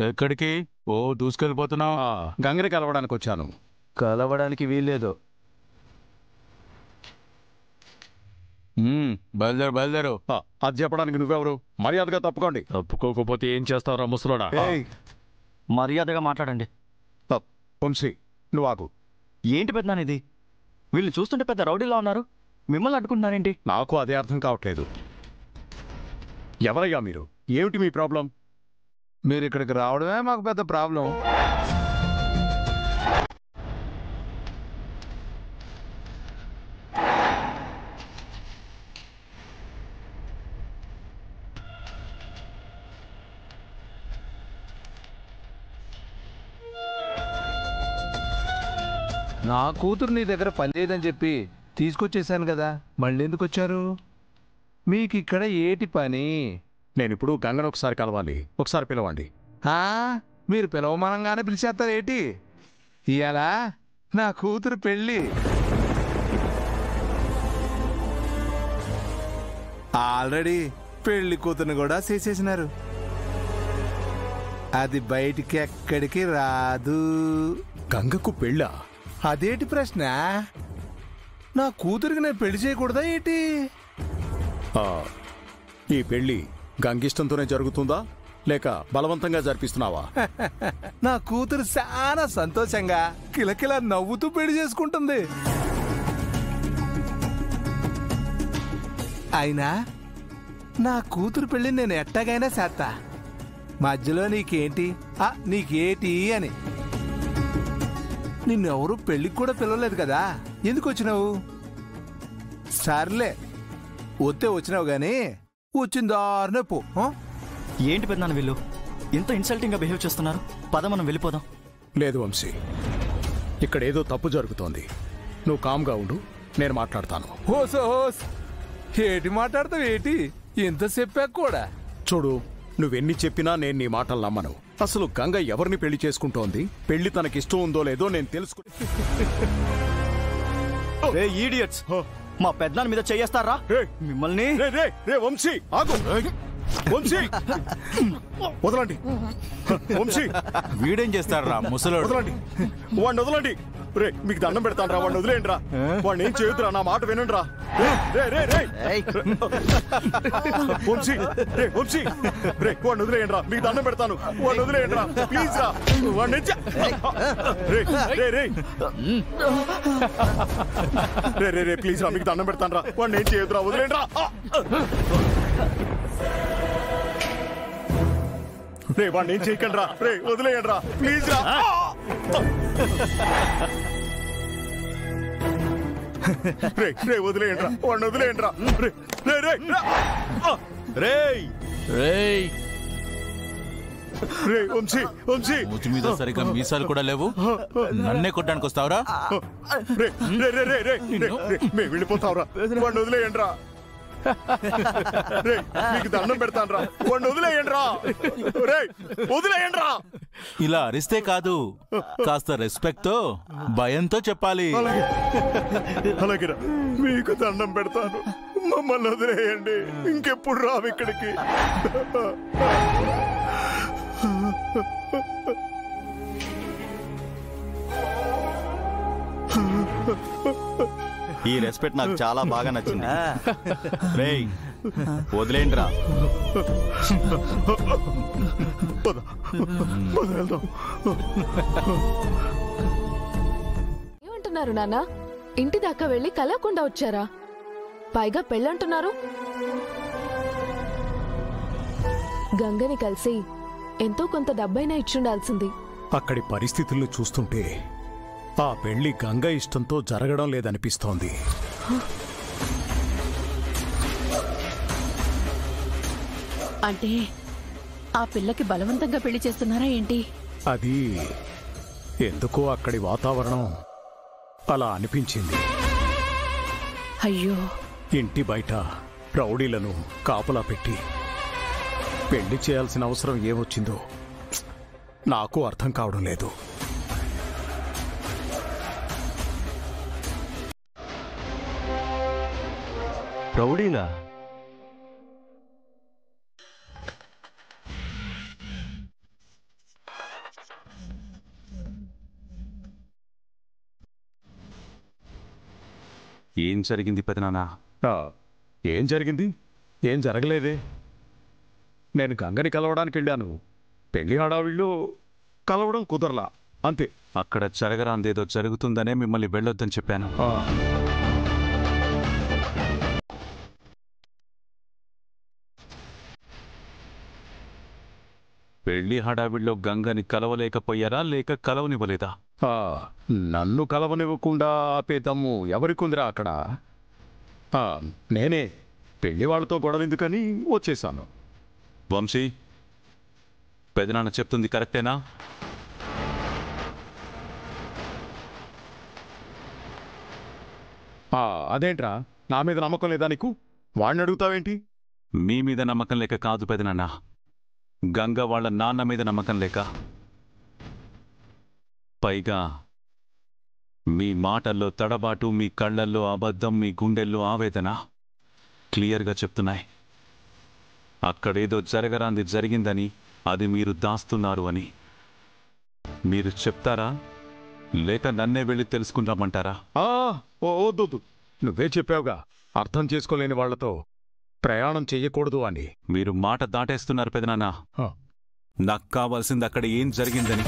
ఎక్కడికి? ఓ దూసుకెళ్ళిపోతున్నావు. గంగని కలవడానికి వచ్చాను. కలవడానికి వీల్లేదు. బయలుదేరు బయలుదేరు. అది చెప్పడానికి నువ్వెవరు? మర్యాదగా తప్పుకోండి. తప్పుకోకపోతే ఏం చేస్తావురా ముసలోడా? మర్యాదగా మాట్లాడండి. వంశీ నువ్వు ఆగు. ఏంటి పెద్దనాన్న ఇది? వీళ్ళు చూస్తుంటే పెద్ద రౌడీలా ఉన్నారు. మిమ్మల్ని అడ్డుకుంటున్నారేంటి? నాకు అదే అర్థం కావట్లేదు. ఎవరయ్యా మీరు? ఏమిటి మీ ప్రాబ్లం? మీరు ఇక్కడికి రావడమే మాకు పెద్ద ప్రాబ్లం. నా కూతురు నీ దగ్గర పని లేదని చెప్పి తీసుకొచ్చేసాను కదా, మళ్ళీ ఎందుకు వచ్చారు? మీకు ఇక్కడ ఏటి పని? నేను ఇప్పుడు గంగను ఒకసారి కలవాలి. ఒకసారి పిలవండి. మీరు పిలవమనంగానే పిలిచేస్తారు ఏటి? ఇవాళ నా కూతురు పెళ్ళి. ఆల్రెడీ పెళ్లి కూతురుని కూడా చేసేసినారు. అది బయటికి ఎక్కడికి రాదు. గంగకు పెళ్ళా? అదేటి ప్రశ్న? నా కూతురికి నేను పెళ్లి చేయకూడదా ఏంటి? ఈ పెళ్లి గంగిష్టంతోనే జరుగుతుందా లేక బలవంతంగా జరిపిస్తున్నావా? నా కూతురు చాలా సంతోషంగా కిలకిల నవ్వుతూ పెళ్లి చేసుకుంటుంది. అయినా నా కూతురు పెళ్లి నేను ఎట్టగైనా చేస్తా. మధ్యలో నీకేంటి నీకేటి అని. నిన్నెవరూ పెళ్లికి కూడా పిలవలేదు కదా, ఎందుకు వచ్చినావు? సర్లే వస్తే వచ్చినావు గాని వచ్చిందారనే పో. ఏంటి పెద్దనాన్న వీళ్ళు ఇంత ఇన్సల్టింగ్ గా బిహేవ్ చేస్తున్నారు? పద మనం వెళ్ళిపోదాం. లేదు వంశీ, ఇక్కడ ఏదో తప్పు జరుగుతోంది. నువ్వు కామ్గా ఉండు, నేను మాట్లాడతాను. హోస్ ఏటి మాట్లాడతావు ఏటి? ఎంత చెప్పాక కూడా. చూడు, నువ్వెన్ని చెప్పినా నేను నీ మాటలు నమ్మను. అసలు గంగ ఎవరిని పెళ్లి చేసుకుంటోంది? పెళ్లి తనకిష్టం ఉందో లేదో నేను తెలుసుకు. ఈడియట్స్, మా పెద్దనాన్న మీద చెయ్యేస్తారా మిమ్మల్ని? వంశీ ఆగు. వంశీ వదలండి. వంశీ వీడేం చేస్తారా ముసలోడు? వదలండి, వాడిని వదలండి. రే మీకు దండం పెడతాను రా, వాడిని వదిలేయండి రా. వాడిని ఏం చేయొద్దురా, నా మాట వినండి రా. వంశీ వంశీ రే వాడిని వదిలేయండి రా, మీకు దండం పెడతాను. వాడిని వదిలేయండి రా ప్లీజ్ రా. వాడిని రే ప్లీజ్ రా, మీకు దండం పెడతాను రా. వాడిని ఏం చేయొద్దురా, వదిలేయండి రా. రే వాడిని ఏం చేయకండి రా. రే వదిలేయండి రా ప్లీజ్ రా. రే వదిలేయండి రా, వాడిని వదిలేయండి రా. రే వంశీ వంశీ మూతి మీద సరిగ్గా మీసాలు కూడా లేవు, నన్నే కొట్టడానికి వస్తావురా? మేము వెళ్ళిపోతావురా, వాడిని వదిలేయండి రా. మీకు దండం పెడతాను రా, వాడిని వదిలేయండి రా. వదిలేయండి రా. ఇలా అరిస్తే కాదు, కాస్త రెస్పెక్ట్ తో భయంతో చెప్పాలి. అలాగే రా, మీకు దండం పెడతాను, మమ్మల్ని వదిలేయండి. ఇంకెప్పుడు రావు ఇక్కడికి. ఈ రెస్పెక్ట్ నాకు చాలా బాగా నచ్చింది. రేయ్ వదిలేండి రా. ఏమంటున్నారు నాన్న? ఇంటి దాకా వెళ్ళి కలవకుండా వచ్చారా? పైగా పెళ్ళంటున్నారు. గంగని కలిసి ఎంతో కొంత డబ్బైనా ఇచ్చుండాల్సింది. అక్కడి పరిస్థితులను చూస్తుంటే ఆ పెళ్లి గంగ ఇష్టంతో జరగడం లేదనిపిస్తోంది. అంటే ఆ పిల్లకి బలవంతంగా పెళ్లి చేస్తున్నారా ఏంటి? అది ఎందుకో అక్కడి వాతావరణం అలా అనిపించింది. అయ్యో, ఇంటి బయట రౌడీలను కాపలా పెట్టి పెళ్లి చేయాల్సిన అవసరం ఏమొచ్చిందో నాకు అర్థం కావడం లేదు. రౌడీలా? ఏం జరిగింది పెదనాన్న? ఏం జరిగింది? ఏం జరగలేదే. నేను గంగని కలవడానికి వెళ్ళాను. పెళ్లి హడావిళ్ళు కలవడం కుదరలా, అంతే. అక్కడ జరగరాందేదో జరుగుతుందనే మిమ్మల్ని వెళ్ళొద్దని చెప్పాను. పెళ్లి హడావిడిలో గంగని కలవలేకపోయారా లేక కలవనివ్వలేదా? నన్ను కలవనివ్వకుండా ఆపే దమ్ము ఎవరికుందిరా అక్కడ? నేనే పెళ్లి వాళ్ళతో గొడవెందుకని వచ్చేసాను. వంశీ, పెదనాన్న చెప్తుంది కరెక్టేనా? అదేంట్రా, నా మీద నమ్మకం లేదా నీకు? వాడిని అడుగుతావేంటి? మీ మీద నమ్మకం లేక కాదు పెదనాన్న, గంగ వాళ్ళ నాన్న మీద నమ్మకం లేక. పైగా మీ మాటల్లో తడబాటు, మీ కళ్ళల్లో అబద్ధం, మీ గుండెల్లో ఆవేదన క్లియర్గా చెప్తున్నాయి. అక్కడేదో జరగరాంది జరిగిందని, అది మీరు దాస్తున్నారు అని. మీరు చెప్తారా లేక నన్నే వెళ్ళి తెలుసుకుంటామంటారా? వద్దు, నువ్వే చెప్పావుగా అర్థం చేసుకోలేని వాళ్లతో ప్రయాణం చెయ్యకూడదు అని. మీరు మాట దాటేస్తున్నారు పెదనాన్న. నాకు కావాల్సింది అక్కడ ఏం జరిగిందని.